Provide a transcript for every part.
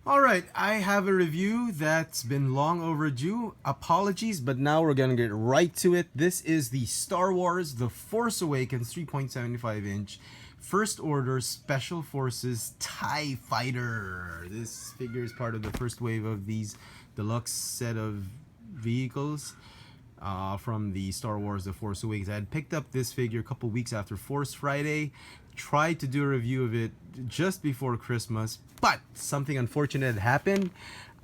Alright, I have a review that's been long overdue. Apologies, but now we're gonna get right to it. This is the Star Wars The Force Awakens 3.75 inch First Order Special Forces TIE Fighter. This figure is part of the first wave of these deluxe set of vehicles from the Star Wars The Force Awakens. I had picked up this figure a couple weeks after Force Friday, tried to do a review of it just before Christmas, but something unfortunate happened.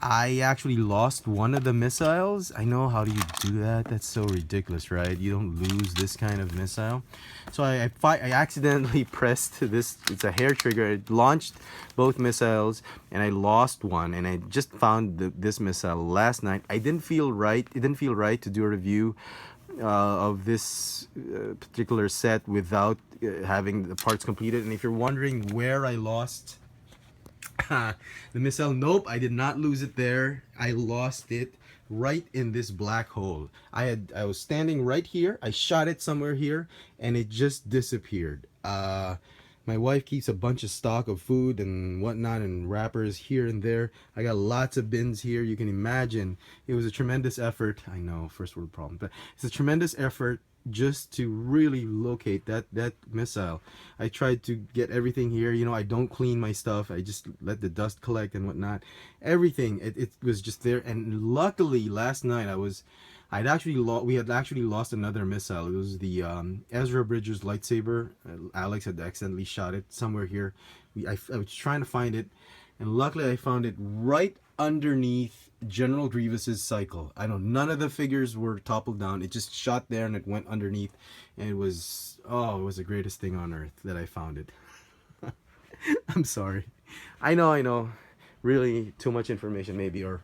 I actually lost one of the missiles. I know, how do you do that? That's so ridiculous, right? You don't lose this kind of missile. So I accidentally pressed this, it's a hair trigger. It launched both missiles and I lost one, and I just found this missile last night. I didn't feel right. It didn't feel right to do a review of this particular set without having the parts completed. And if you're wondering where I lost the missile, nope, I did not lose it there. I lost it right in this black hole. I was standing right here. I shot it somewhere here and it just disappeared. My wife keeps a bunch of stock of food and whatnot and wrappers here and there. I got lots of bins here. You can imagine it was a tremendous effort. I know, first world problem, but it's a tremendous effort just to really locate that missile. I tried to get everything here. You know, I don't clean my stuff. I just let the dust collect and whatnot. Everything, it was just there. And luckily last night we had actually lost another missile. It was the Ezra Bridger's lightsaber. Alex had accidentally shot it somewhere here. I was trying to find it, and luckily I found it right underneath General Grievous's cycle. I know none of the figures were toppled down. It just shot there and it went underneath, and it was the greatest thing on earth that I found it. I'm sorry. I know. Really too much information maybe, or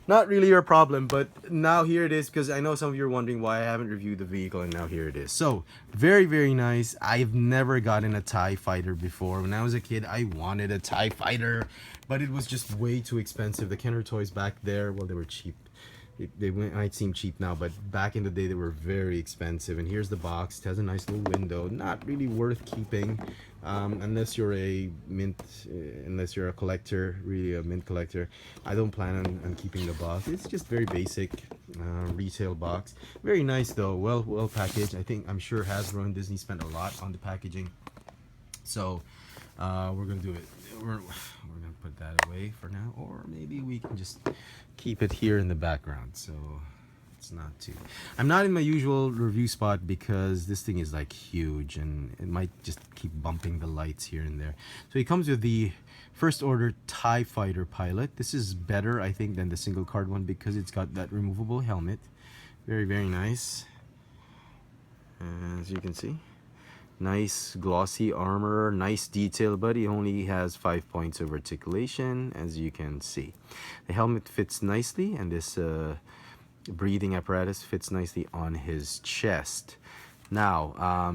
not really your problem, but now here it is, because I know some of you are wondering why I haven't reviewed the vehicle, and now here it is. So, very, very nice. I've never gotten a TIE fighter before. When I was a kid, I wanted a TIE fighter, but it was just way too expensive. The Kenner toys back there, well, they were cheap. They might seem cheap now, but back in the day they were very expensive. And here's the box. It has a nice little window. Not really worth keeping, unless you're a collector, really a mint collector. I don't plan on keeping the box. It's just very basic retail box. Very nice though. Well packaged. I'm sure Hasbro and Disney spent a lot on the packaging. So we're gonna do it. We're gonna put that away for now, or maybe we can just keep it here in the background, so it's not too. I'm not in my usual review spot because this thing is like huge and it might just keep bumping the lights here and there. So it comes with the First Order TIE Fighter pilot. This is better, I think, than the single card one because it's got that removable helmet. Very, very nice, as you can see. Nice glossy armor, nice detail, but he only has 5 points of articulation, as you can see. The helmet fits nicely, and this breathing apparatus fits nicely on his chest. Now,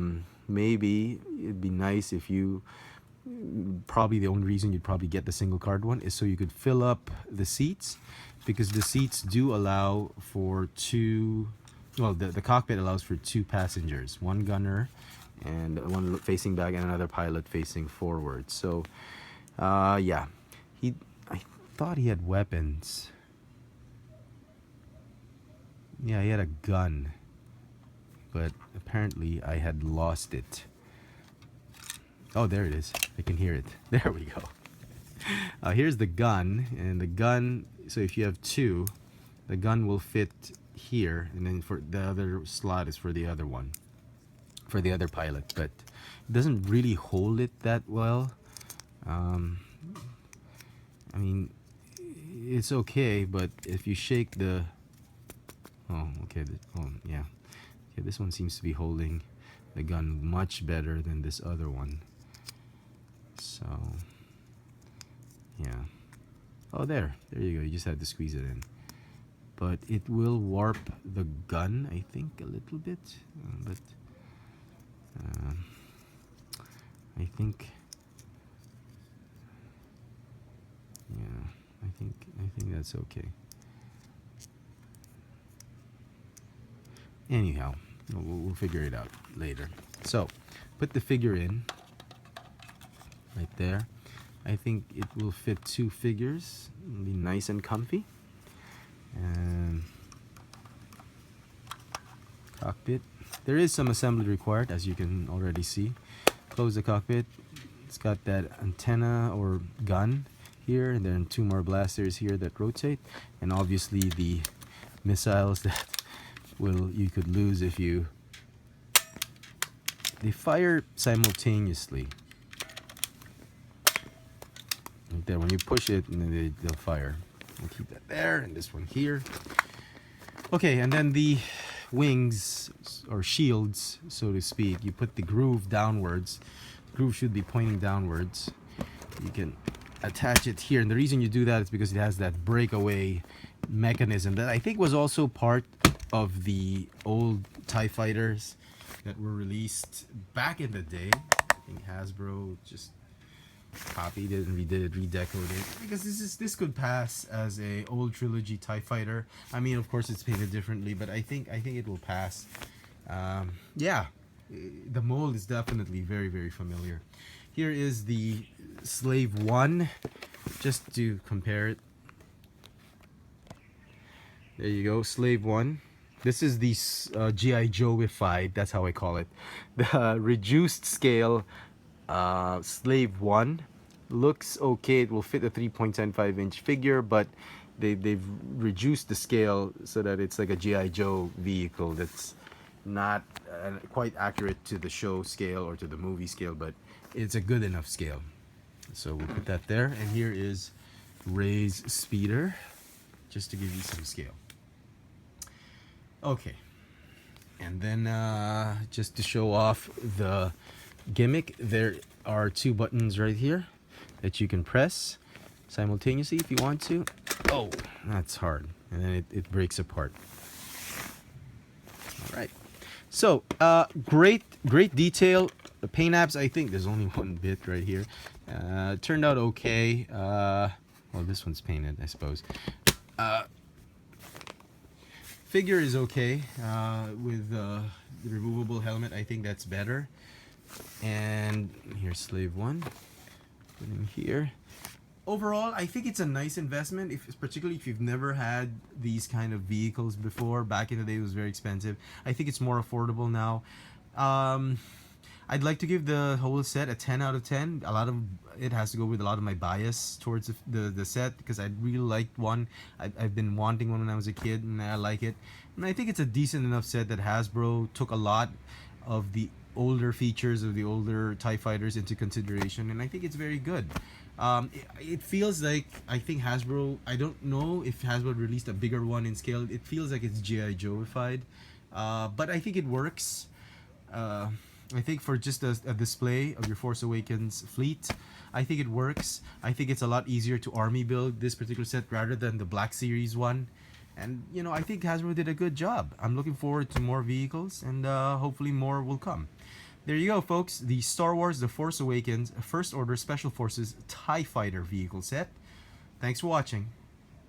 maybe it'd be nice if you, probably the only reason you'd probably get the single card one is so you could fill up the seats, because the seats do allow for two, well, the cockpit allows for two passengers, one gunner and one facing back and another pilot facing forward. So yeah, I thought he had weapons. Yeah, he had a gun, but apparently I had lost it. Oh, there it is. I can hear it. There we go. Here's the gun, and the gun, so if you have two, the gun will fit here, and then for the other slot is for the other one, for the other pilot, but it doesn't really hold it that well. I mean, it's okay, but if you shake the, oh, okay, yeah, this one seems to be holding the gun much better than this other one. So yeah, oh, there you go. You just had to squeeze it in, but it will warp the gun, I think, a little bit, but I think, yeah, I think that's okay. Anyhow, we'll figure it out later. So, put the figure in right there. I think it will fit 2 figures. It'll be nice and comfy. And cockpit. There is some assembly required, as you can already see. Close the cockpit. It's got that antenna or gun here, and then 2 more blasters here that rotate, and obviously the missiles that you could lose if they fire simultaneously. Like that, when you push it, and then they'll fire. We'll keep that there, and this one here. Okay, and then the wings or shields, so to speak, you put the groove downwards. The groove should be pointing downwards. You can attach it here, and the reason you do that is because it has that breakaway mechanism that I think was also part of the old TIE fighters that were released back in the day. I think Hasbro just copied it and redecorated it, because this could pass as a old trilogy TIE fighter. I mean, of course it's painted differently, but I think it will pass. Yeah, the mold is definitely very, very familiar. Here is the Slave 1, just to compare it. There you go, Slave 1. This is the G.I. Joe-ified, that's how I call it. The reduced scale Slave 1 looks okay. It will fit a 3.75-inch figure, but they've reduced the scale so that it's like a G.I. Joe vehicle that's not quite accurate to the show scale or to the movie scale, but it's a good enough scale. So we'll put that there. And here is Rey's speeder, just to give you some scale. Okay, and then just to show off the gimmick, there are 2 buttons right here that you can press simultaneously if you want to. Oh, that's hard, and then it breaks apart. All right, so great detail. The paint apps, I think there's only 1 bit right here. Turned out okay. Well, this one's painted, I suppose. Figure is okay with the removable helmet. I think that's better. And here's Slave 1. Put him here. Overall, I think it's a nice investment, particularly if you've never had these kind of vehicles before. Back in the day, it was very expensive. I think it's more affordable now. I'd like to give the whole set a 10 out of 10. A lot of it has to go with a lot of my bias towards the set, because I really liked one. I've been wanting one when I was a kid, and I like it. And I think it's a decent enough set that Hasbro took a lot of the older features of the older TIE fighters into consideration, and I think it's very good. It feels like, I think Hasbro, I don't know if Hasbro released a bigger one in scale. It feels like it's G.I. Joe-ified, but I think it works. I think for just a display of your Force Awakens fleet, I think it works. I think it's a lot easier to army build this particular set rather than the Black Series one. And, you know, I think Hasbro did a good job. I'm looking forward to more vehicles, and hopefully more will come. There you go, folks. The Star Wars The Force Awakens First Order Special Forces TIE Fighter vehicle set. Thanks for watching.